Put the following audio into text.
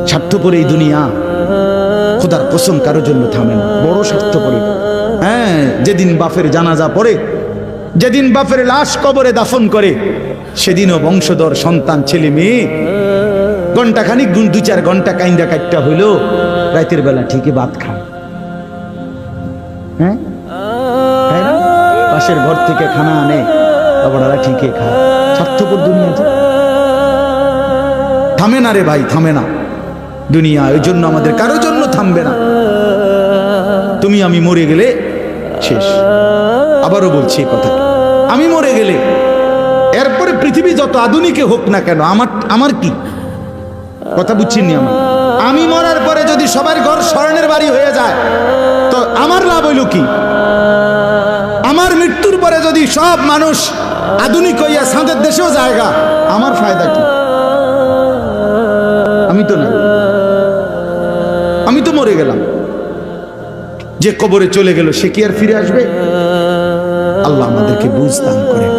স্বার্থপর এই দুনিয়া, খোদার কসম কারোর জন্য থামে না, বড় স্বার্থপর। হ্যাঁ, যেদিন বাপের জানাজা পড়ে, যেদিন বাপের লাশ কবরে দাফন করে, সেদিনও বংশধর সন্তান ছেলে মেয়ে ঘন্টাখানিক 2-4 ঘন্টা কাইন্দা কাটটা হইল, রাতের বেলা ঠিকই ভাত খায়। হ্যাঁ, পাশের ঘর থেকে খানা আনে, বাবারা ঠিকই খায়। স্বার্থপর দুনিয়া থামে না রে ভাই, থামে না দুনিয়া। ওই জন্য আমাদের কারোর জন্য থামবে না। তুমি আমি মরে গেলে শেষ। আবারও বলছি এই কথা, আমি মরে গেলে এরপরে পৃথিবী যত আধুনিকে হোক না কেন, আমার কি কথা বুঝছেননি? আমি মরার পরে যদি সবার ঘর স্বর্ণের বাড়ি হয়ে যায় তো আমার লাভ হইল কি? আমার মৃত্যুর পরে যদি সব মানুষ আধুনিক হইয়া সাঁদের দেশেও জায়গা, আমার ফায়দা কি? আমি তো না, আমি তো মরে গেলাম। যে কবরে চলে গেল সে কি আর ফিরে আসবে? আল্লাহ আমাদেরকে বুঝ দান করেন।